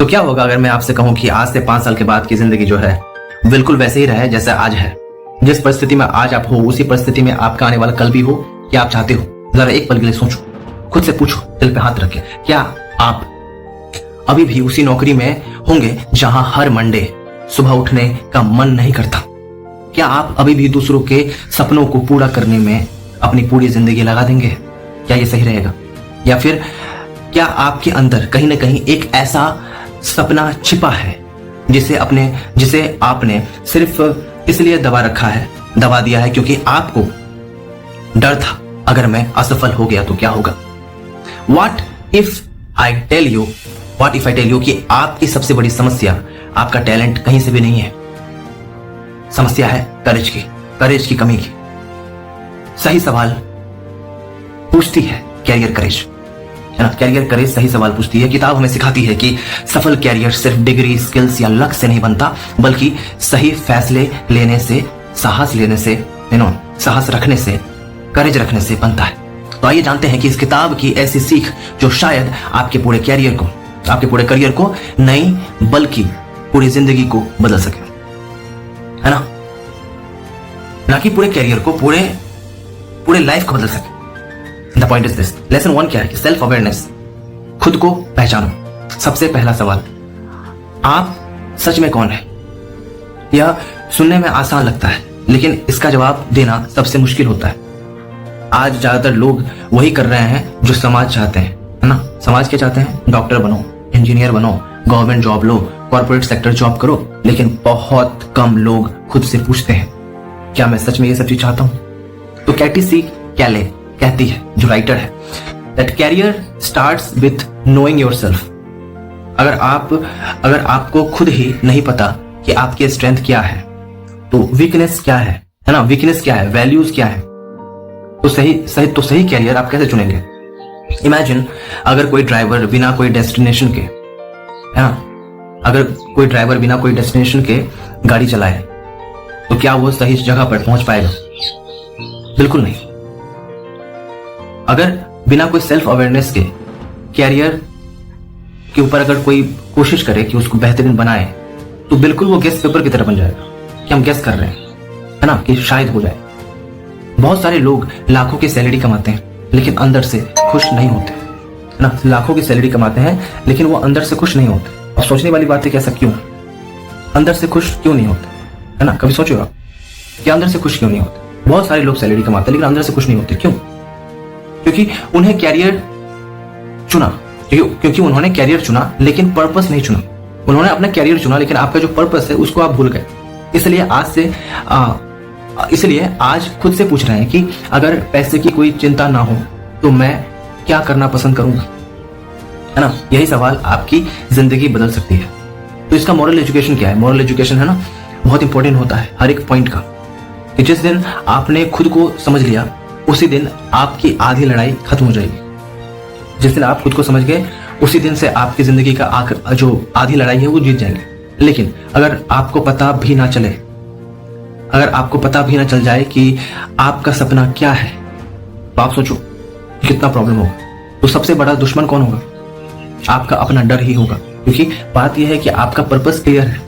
तो क्या होगा अगर मैं आपसे कहूं कि आज से 5 साल के बाद की जिंदगी जो है बिल्कुल वैसे ही रहे जैसे आज है। जिस परिस्थिति में आज आप हो उसी परिस्थिति में आपका आने वाला कल भी हो। क्या आप चाहते हो? जरा एक पल के लिए सोचो, खुद से पूछो, दिल पे हाथ रखे, क्या आप अभी भी उसी नौकरी में होंगे जहां हर मंडे सुबह उठने का मन नहीं करता? क्या आप अभी भी दूसरों के सपनों को पूरा करने में अपनी पूरी जिंदगी लगा देंगे? क्या ये सही रहेगा? या फिर क्या आपके अंदर कहीं ना कहीं एक ऐसा सपना छिपा है जिसे आपने सिर्फ इसलिए दबा दिया है क्योंकि आपको डर था अगर मैं असफल हो गया तो क्या होगा? What if I tell you कि आपकी सबसे बड़ी समस्या आपका टैलेंट कहीं से भी नहीं है, समस्या है करेज की कमी की। सही सवाल पूछती है कैरियर करेज, है ना? कैरियर करेज सही सवाल पूछती है। किताब हमें सिखाती है कि सफल कैरियर सिर्फ डिग्री, स्किल्स या लक से नहीं बनता, बल्कि सही फैसले लेने से, साहस रखने से, करेज रखने से बनता है। तो आइए जानते हैं कि इस किताब की ऐसी सीख जो शायद आपके पूरे करियर को नहीं बल्कि पूरी जिंदगी को बदल सके, है ना कि पूरे करियर को, पूरे लाइफ को बदल सके। The point is this. Lesson 1 क्या है कि सेल्फ अवेयरनेस, खुद को पहचानो। सबसे पहला सवाल, आप सच में कौन है? यह सुनने में आसान लगता है लेकिन इसका जवाब देना सबसे मुश्किल होता है। आज ज्यादातर लोग वही कर रहे हैं जो समाज चाहते हैं, है ना? समाज क्या चाहते हैं? डॉक्टर बनो, इंजीनियर बनो, गवर्नमेंट जॉब लो, कॉर्पोरेट सेक्टर जॉब करो। लेकिन बहुत कम लोग खुद से पूछते हैं, क्या मैं सच में ये सब चीज चाहता हूं? तो कैटी सी कैले कहती है, जो राइटर है, that career starts with knowing yourself. अगर आपको खुद ही नहीं पता कि आपकी स्ट्रेंथ क्या है, तो वीकनेस क्या है ना? वीकनेस क्या है, वैल्यूज क्या है, तो सही कैरियर आप कैसे चुनेंगे? इमेजिन अगर कोई ड्राइवर बिना कोई डेस्टिनेशन के, है ना, अगर कोई ड्राइवर बिना कोई डेस्टिनेशन के गाड़ी चलाए तो क्या वो सही जगह पर पहुंच पाएगा? बिल्कुल नहीं। अगर बिना कोई सेल्फ अवेयरनेस के कैरियर के ऊपर अगर कोई कोशिश करे कि उसको बेहतरीन बनाए तो बिल्कुल वो गेस पेपर की तरह बन जाएगा कि हम गेस कर रहे हैं, है ना, कि शायद हो जाए। बहुत सारे लोग लाखों की सैलरी कमाते हैं लेकिन अंदर से खुश नहीं होते, है ना? लाखों की सैलरी कमाते हैं लेकिन वो अंदर से खुश नहीं होते। और सोचने वाली बात है कि ऐसा क्यों? अंदर से खुश क्यों नहीं होते, है ना? कभी सोचो आप कि अंदर से खुश क्यों नहीं होते? बहुत सारे लोग सैलरी कमाते हैं लेकिन अंदर से खुश नहीं होते। क्यों? क्योंकि उन्हें कैरियर चुना, क्योंकि उन्होंने कैरियर चुना लेकिन पर्पस नहीं चुना। उन्होंने अपना कैरियर चुना लेकिन आपका जो पर्पस है उसको आप भूल गए। इसलिए आज खुद से पूछ रहे हैं कि अगर पैसे की कोई चिंता ना हो तो मैं क्या करना पसंद करूंगा, है ना? यही सवाल आपकी जिंदगी बदल सकती है। तो इसका मॉरल एजुकेशन क्या है? मॉरल एजुकेशन, है ना, बहुत इंपॉर्टेंट होता है हर एक पॉइंट का। कि जिस दिन आपने खुद को समझ लिया उसी दिन आपकी आधी लड़ाई खत्म हो जाएगी। जिस दिन आप खुद को समझ गए उसी दिन से आपकी जिंदगी का जो आधी लड़ाई है वो जीत जाएंगे। लेकिन अगर आपको पता भी ना चल जाए कि आपका सपना क्या है, तो आप सोचो कितना प्रॉब्लम होगा। तो सबसे बड़ा दुश्मन कौन होगा? आपका अपना डर ही होगा। क्योंकि बात यह है कि आपका पर्पस क्लियर है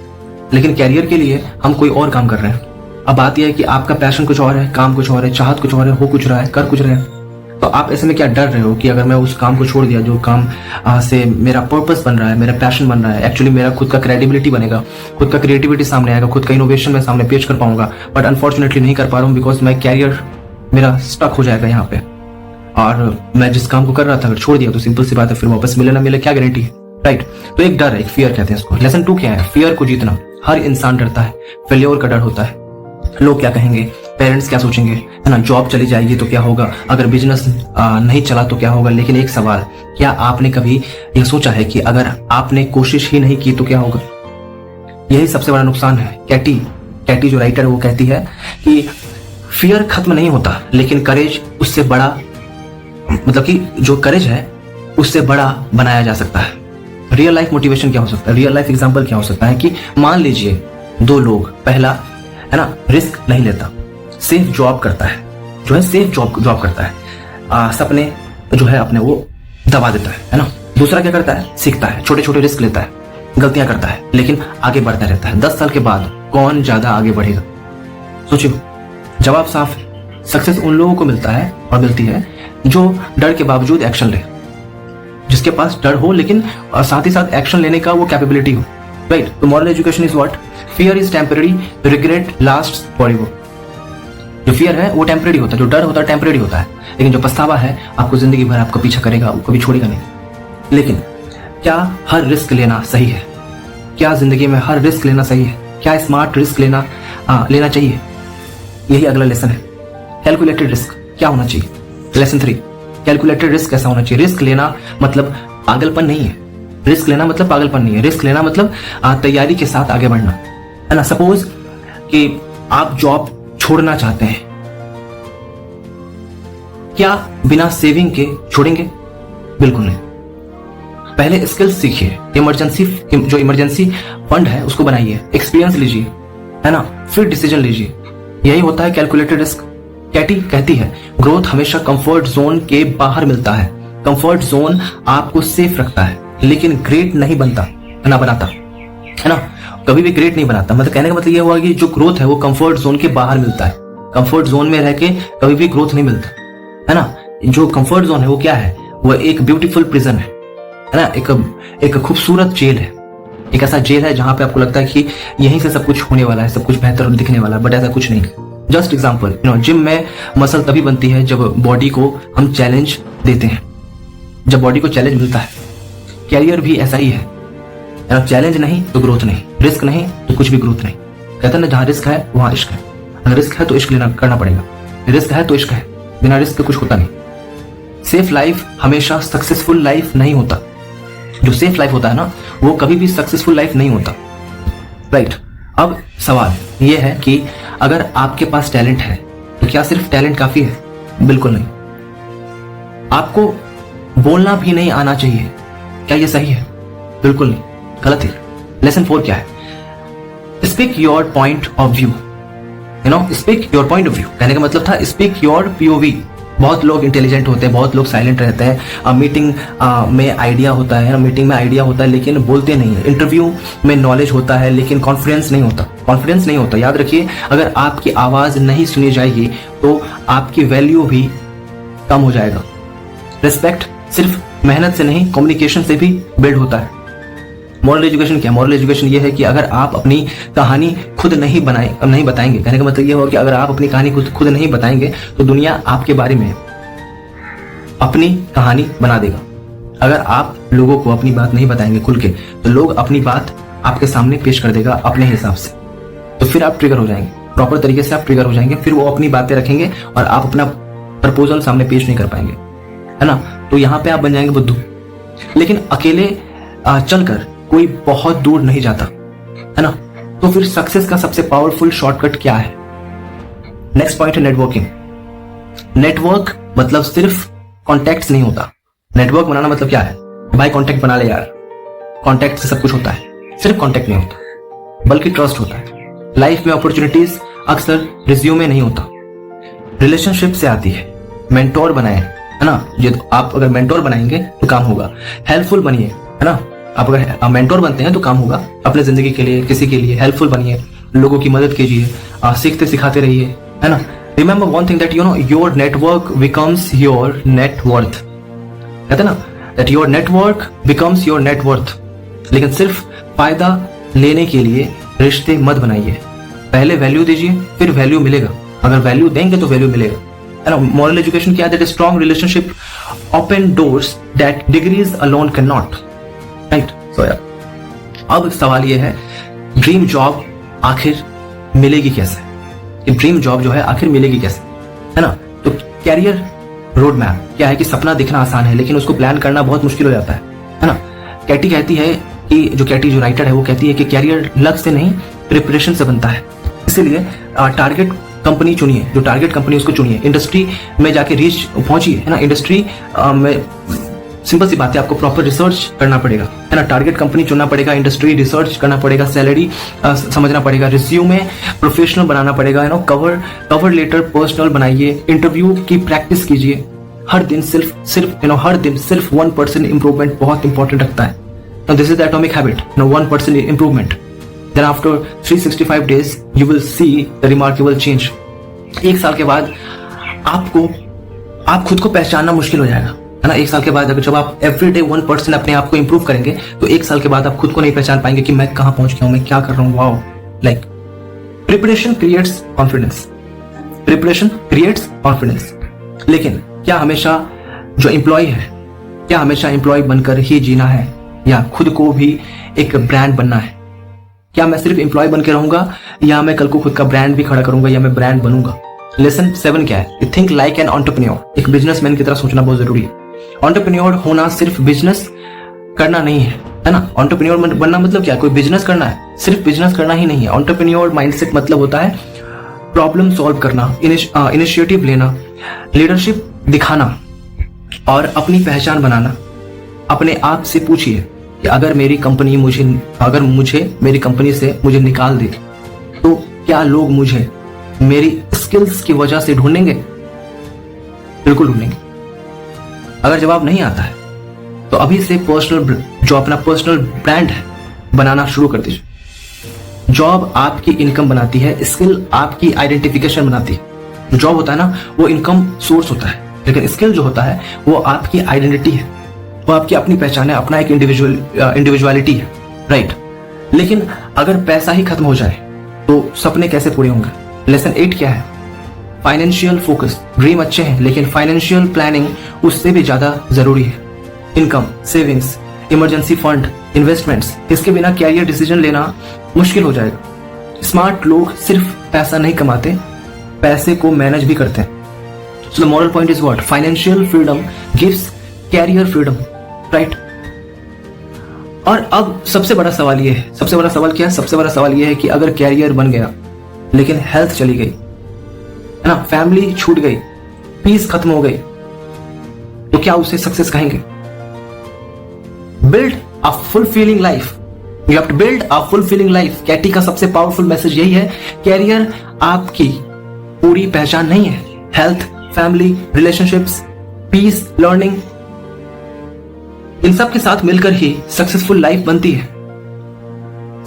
लेकिन कैरियर के लिए हम कोई और काम कर रहे हैं। अब बात यह है कि आपका पैशन कुछ और है, काम कुछ और है, चाहत कुछ और है, हो कुछ रहा है, कर कुछ रहे हैं। तो आप ऐसे में क्या डर रहे हो कि अगर मैं उस काम को छोड़ दिया जो काम से मेरा पर्पस बन रहा है, मेरा पैशन बन रहा है, एक्चुअली मेरा खुद का क्रेडिबिलिटी बनेगा, खुद का क्रिएटिविटी सामने आएगा, खुद का इनोवेशन मैं सामने पेश कर पाऊंगा, बट अनफॉर्चुनेटली नहीं कर पा रहा हूँ बिकॉज माई कैरियर मेरा स्टक हो जाएगा यहाँ पे। और मैं जिस काम को कर रहा था अगर छोड़ दिया तो सिंपल सी बात है फिर वापस मिले ना मिले क्या गारंटी है, राइट? तो एक डर है, एक फियर कहते हैं इसको। लेसन 2 क्या है? फियर को जीतना। हर इंसान डरता है, फेल्योर का डर होता है। लोग क्या कहेंगे, पेरेंट्स क्या सोचेंगे, है ना, जॉब चली जाएगी तो क्या होगा, अगर बिजनेस नहीं चला तो क्या होगा। लेकिन एक सवाल, क्या आपने कभी यह सोचा है कि अगर आपने कोशिश ही नहीं की तो क्या होगा? यही सबसे बड़ा नुकसान है। कैटी जो राइटर है वो कहती है कि फियर खत्म नहीं होता लेकिन करेज उससे बड़ा, मतलब कि जो करेज है उससे बड़ा बनाया जा सकता है। रियल लाइफ मोटिवेशन क्या हो सकता है? रियल लाइफ एग्जांपल क्या हो सकता है कि मान लीजिए 2 लोग, पहला, है ना, रिस्क नहीं लेता, सेफ जॉब करता है, सेफ जॉब करता है, सपने जो है अपने वो दबा देता है ना। दूसरा क्या करता है? सीखता है, छोटे छोटे रिस्क लेता है, गलतियां करता है लेकिन आगे बढ़ता रहता है। 10 साल के बाद कौन ज्यादा आगे बढ़ेगा? सोचिए, जवाब साफ है। सक्सेस उन लोगों को मिलता है और मिलती है जो डर के बावजूद एक्शन ले, जिसके पास डर हो लेकिन साथ ही साथ एक्शन लेने का वो कैपेबिलिटी हो, राइट? तो moral education is what? Fear is temporary, regret lasts forever. जो फियर है वो टेम्पररी होता है, जो डर होता है टेम्पररी होता है, लेकिन जो पछतावा है आपको जिंदगी भर आपका पीछा करेगा, वो कभी छोड़ेगा नहीं। लेकिन क्या हर रिस्क लेना सही है? क्या जिंदगी में हर रिस्क लेना सही है? क्या स्मार्ट रिस्क लेना चाहिए? यही अगला लेसन है। कैलकुलेटेड रिस्क क्या होना चाहिए? लेसन 3, कैलकुलेटेड रिस्क कैसा होना चाहिए? रिस्क लेना मतलब पागलपन नहीं है। रिस्क लेना मतलब पागलपन नहीं है। रिस्क लेना मतलब तैयारी के साथ आगे बढ़ना, है ना? सपोज कि आप जॉब छोड़ना चाहते हैं, क्या बिना सेविंग के छोड़ेंगे? बिल्कुल नहीं। पहले स्किल्स सीखिए, जो इमरजेंसी फंड है उसको बनाइए, एक्सपीरियंस लीजिए, है ना? फिर डिसीजन लीजिए। यही होता है कैलकुलेटेड रिस्क। कैटी कहती है ग्रोथ हमेशा कंफर्ट जोन के बाहर मिलता है। कंफर्ट जोन आपको सेफ रखता है लेकिन ग्रेट नहीं बनाता, है ना? कभी भी ग्रेट नहीं बनाता। मतलब कहने का मतलब ये हुआ कि जो ग्रोथ है वो कंफर्ट जोन के बाहर मिलता है। कंफर्ट जोन में रह के कभी भी ग्रोथ नहीं मिलता, है ना? जो कंफर्ट जोन है वो क्या है? वो एक ब्यूटीफुल प्रिजन है ना? एक खूबसूरत जेल है। एक ऐसा जेल है जहां पे आपको लगता है कि यहीं से सब कुछ होने वाला है, सब कुछ बेहतर दिखने वाला है, बट ऐसा कुछ नहीं। जस्ट एग्जाम्पल, जिम में मसल तभी बनती है जब बॉडी को हम चैलेंज देते हैं, जब बॉडी को चैलेंज मिलता है। कैरियर भी ऐसा ही है। चैलेंज नहीं तो ग्रोथ नहीं, रिस्क नहीं तो कुछ भी ग्रोथ नहीं। कहते हैं ना, जहां रिस्क है वहां इश्क है। अगर रिस्क है तो इश्क करना पड़ेगा, रिस्क है तो इश्क है, बिना रिस्क के कुछ होता नहीं। सेफ लाइफ हमेशा सक्सेसफुल लाइफ नहीं होता। जो सेफ लाइफ होता है ना वो कभी भी सक्सेसफुल लाइफ नहीं होता, राइट? अब सवाल ये है कि अगर आपके पास टैलेंट है तो क्या सिर्फ टैलेंट काफी है? बिल्कुल नहीं। आपको बोलना भी नहीं आना चाहिए, क्या ये सही है? बिल्कुल नहीं, गलत है। लेसन 4 क्या है? Speak your point of view. Speak your point of view कहने का मतलब था स्पीक योर POV। बहुत लोग इंटेलिजेंट होते हैं, बहुत लोग साइलेंट रहते हैं। मीटिंग में आइडिया होता है लेकिन बोलते नहीं है। इंटरव्यू में नॉलेज होता है लेकिन कॉन्फिडेंस नहीं होता। याद रखिए, अगर आपकी आवाज नहीं सुनी जाएगी तो आपकी वैल्यू भी कम हो जाएगा। रिस्पेक्ट सिर्फ मेहनत से नहीं, कम्युनिकेशन से भी बिल्ड होता है। मॉरल एजुकेशन क्या? मॉरल एजुकेशन ये है कि अगर आप अपनी कहानी खुद नहीं बताएंगे, कहने का मतलब ये होगा कि अगर आप अपनी कहानी खुद नहीं बताएंगे तो दुनिया आपके बारे में अपनी कहानी बना देगा। अगर आप लोगों को अपनी बात नहीं बताएंगे खुल के तो लोग अपनी बात आपके सामने पेश कर देगा अपने हिसाब से। तो फिर आप ट्रिगर हो जाएंगे, प्रॉपर तरीके से आप ट्रिगर हो जाएंगे। फिर वो अपनी बातें रखेंगे और आप अपना प्रपोजल सामने पेश नहीं कर पाएंगे, है ना? तो यहाँ पे आप बन जाएंगे बुद्धू। लेकिन अकेले चलकर कोई बहुत दूर नहीं जाता, है ना? तो फिर सक्सेस का सबसे पावरफुल शॉर्टकट क्या है? नेक्स्ट पॉइंट है नेटवर्किंग। नेटवर्क मतलब सिर्फ कॉन्टैक्ट्स नहीं होता। नेटवर्क बनाना मतलब क्या है? भाई कॉन्टैक्ट बना ले यार। कॉन्टैक्ट से सब कुछ होता है, सिर्फ कॉन्टैक्ट नहीं होता बल्कि ट्रस्ट होता है। लाइफ में अपॉर्चुनिटीज अक्सर रिज्यूमे नहीं होता, रिलेशनशिप से आती है। मेंटोर बनाए, है ना? आप अगर मेंटोर बनाएंगे तो काम होगा। हेल्पफुल बनिए, है ना? आप अगर मेंटोर बनते हैं तो काम होगा। अपने जिंदगी के लिए, किसी के लिए हेल्पफुल बनिए, लोगों की मदद कीजिए, सीखते सिखाते रहिए, है ना? Remember one thing that your network becomes your net worth. कहते ना that your network becomes your net worth. लेकिन सिर्फ फायदा लेने के लिए रिश्ते मत बनाइए। पहले वैल्यू दीजिए, फिर वैल्यू मिलेगा। अगर वैल्यू देंगे तो वैल्यू मिलेगा, है ना? मॉरल एजुकेशन क्या है? That strong relationship open doors that degrees alone can not, right? So अब सवाल ये है, ड्रीम जॉब आखिर मिलेगी कैसे? कि ड्रीम जॉब जो है आखिर मिलेगी कैसे, है ना? तो कैरियर रोड मैप क्या है कि सपना दिखना आसान है लेकिन उसको प्लान करना बहुत मुश्किल हो जाता है ना? कैटी कहती है कि कैटी जो राइटर है वो कहती है कि कैरियर लक से नहीं प्रिपरेशन से बनता है। इसीलिए टारगेट कंपनी चुनिए, जो टारगेट कंपनी उसको चुनिए। इंडस्ट्री में जाके रीच पहुंचिए, है ना? इंडस्ट्री में सिंपल सी बात है, आपको प्रॉपर रिसर्च करना पड़ेगा, है ना? टारगेट कंपनी चुनना पड़ेगा, इंडस्ट्री रिसर्च करना पड़ेगा, सैलरी समझना पड़ेगा, रिज्यूमे प्रोफेशनल बनाना पड़ेगा, कवर लेटर पर्सनल बनाइए, इंटरव्यू की प्रैक्टिस कीजिए। हर दिन सिर्फ 1% इंप्रूवमेंट बहुत इंपॉर्टेंट रखता है। Now this is the atomic habit. Now 1% improvement. Then after 365 days, you will see the remarkable change. एक साल के बाद आप खुद को पहचानना मुश्किल हो जाएगा, है ना। एक साल के बाद अगर जब आप एवरीडे 1% अपने आप को इंप्रूव करेंगे, तो एक साल के बाद आप खुद को नहीं पहचान पाएंगे कि मैं कहाँ पहुंच गया हूँ, मैं क्या कर रहा हूँ। Wow, like preparation creates confidence, preparation creates confidence. लेकिन क्या हमेशा जो एम्प्लॉय है, क्या हमेशा एम्प्लॉय बनकर ही जीना है, या खुद को भी एक ब्रांड बनना है? क्या मैं सिर्फ एम्प्लॉय बन के रहूंगा, या मैं कल को खुद का ब्रांड भी खड़ा करूंगा, या मैं ब्रांड बनूंगा? लेसन 7 क्या है? Think like an entrepreneur. एक बिजनेसमैन की तरह सोचना बहुत जरूरी है। एंटरप्रेन्योर होना सिर्फ बिजनेस करना नहीं है ना। एंटरप्रेन्योर बनना मतलब क्या? कोई बिजनेस करना है, सिर्फ बिजनेस करना ही नहीं है। एंटरप्रेन्योर माइंडसेट मतलब होता है प्रॉब्लम सॉल्व करना, इनिशिएटिव लेना, लीडरशिप दिखाना और अपनी पहचान बनाना। अपने आप से पूछिए कि अगर मेरी कंपनी से मुझे निकाल दे, तो क्या लोग मुझे मेरी स्किल्स की वजह से ढूंढेंगे? बिल्कुल ढूंढेंगे। अगर जवाब नहीं आता है, तो अभी से अपना पर्सनल ब्रांड है बनाना शुरू कर दीजिए। जॉब आपकी इनकम बनाती है, स्किल आपकी आइडेंटिफिकेशन बनाती है। जॉब होता है ना, वो इनकम सोर्स होता है, लेकिन स्किल जो होता है वो आपकी आइडेंटिटी है, वो आपकी अपनी पहचान है, अपना एक इंडिविजुअलिटी है, राइट। लेकिन अगर पैसा ही खत्म हो जाए तो सपने कैसे पूरे होंगे? लेसन 8 क्या है? Financial focus. ड्रीम अच्छे हैं, लेकिन फाइनेंशियल प्लानिंग उससे भी ज्यादा जरूरी है। Income, savings, emergency fund, investments, इसके बिना कैरियर डिसीजन लेना मुश्किल हो जाएगा। स्मार्ट लोग सिर्फ पैसा नहीं कमाते, पैसे को मैनेज भी करते हैं। So the moral point is what? Financial freedom gives career freedom, right? और अब सबसे बड़ा सवाल ये है, सबसे बड़ा सवाल क्या है? सबसे बड़ा सवाल ये है कि अगर कैरियर बन गया लेकिन हेल्थ चली गई, है ना, फैमिली छूट गई, पीस खत्म हो गई, तो क्या उसे सक्सेस कहेंगे? Build a fulfilling life. You have to build a fulfilling life. Katy का सबसे पावरफुल मैसेज यही है, कैरियर आपकी पूरी पहचान नहीं है। Health, family, relationships, peace, learning, इन सब के साथ मिलकर ही सक्सेसफुल लाइफ बनती है।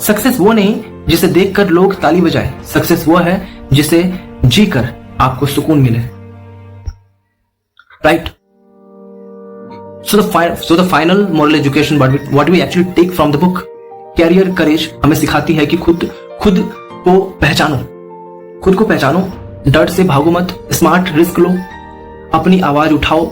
सक्सेस वो नहीं जिसे देखकर लोग ताली बजाए, सक्सेस वो है जिसे जीकर आपको सुकून मिले, right. So the final moral education what we actually take from the book, career courage हमें सिखाती है कि खुद को पहचानो, खुद को पहचानो, डर से भागो मत, स्मार्ट रिस्क लो, अपनी आवाज उठाओ,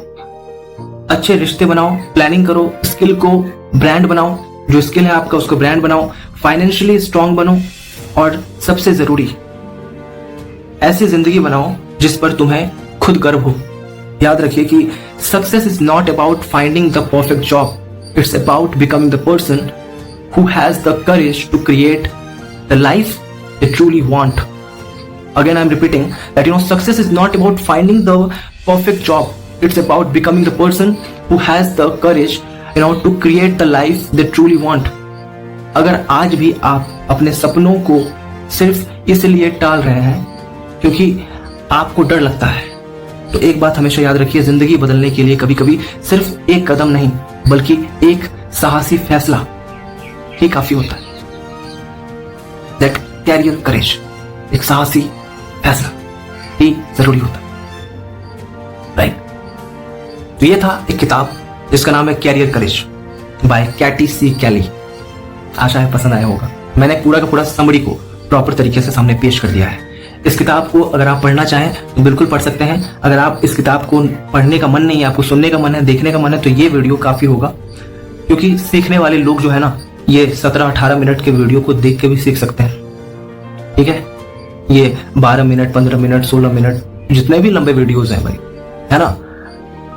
अच्छे रिश्ते बनाओ, प्लानिंग करो, स्किल को ब्रांड बनाओ, जो स्किल है आपका उसको ब्रांड बनाओ, फाइनेंशियली स्ट्रांग बनो, और सबसे जरूरी ऐसी जिंदगी बनाओ जिस पर तुम्हें खुद गर्व हो। याद रखिए कि success is not about finding the perfect job, it's about becoming the person who has the courage to create the life they truly want. Again, I'm repeating that success is not about finding the perfect job. It's about becoming the person who has the courage, to create the life they truly want. अगर आज भी आप अपने सपनों को सिर्फ इसलिए टाल रहे हैं क्योंकि आपको डर लगता है, तो एक बात हमेशा याद रखिए, जिंदगी बदलने के लिए कभी कभी सिर्फ एक कदम नहीं बल्कि एक साहसी फैसला ही काफी होता है। That career courage, एक साहसी फैसला ही जरूरी होता है, राइट। तो ये था एक किताब जिसका नाम है कैरियर करेज बाय कैटी सी कैली। आशा है पसंद आया होगा। मैंने पूरा का पूरा समरी को प्रॉपर तरीके से सामने पेश कर दिया है। इस किताब को अगर आप पढ़ना चाहें तो बिल्कुल पढ़ सकते हैं। अगर आप इस किताब को पढ़ने का मन नहीं है, आपको सुनने का मन है, देखने का मन है, तो ये वीडियो काफी होगा, क्योंकि सीखने वाले लोग जो है ना, ये 17-18 मिनट के वीडियो को देख के भी सीख सकते हैं, ठीक है। ये 12 मिनट, 15 मिनट, 16 मिनट, जितने भी लंबे वीडियोस हैं भाई, है ना,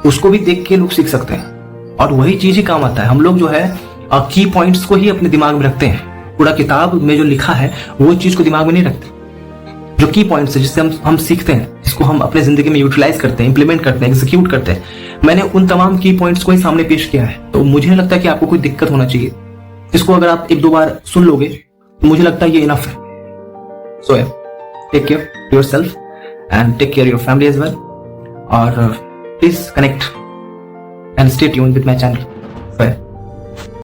उसको भी देख के लोग सीख सकते हैं, और वही चीज ही काम आता है। हम लोग जो है की पॉइंट्स को ही अपने दिमाग में रखते हैं, पूरा किताब में जो लिखा है वो चीज को दिमाग में नहीं रखते। जो की पॉइंट्स है जिससे हम सीखते हैं, जिसको हम अपने जिंदगी में यूटिलाइज करते हैं, इंप्लीमेंट करते हैं, एग्जीक्यूट करते हैं, मैंने उन तमाम की पॉइंट्स को ही सामने पेश किया है। तो मुझे नहीं लगता कि आपको कोई दिक्कत होना चाहिए। इसको अगर आप 1-2 बार सुन लोगे तो मुझे लगता है ये इनफ है। So take care yourself and take care your family as well, और please connect and stay tuned with my channel.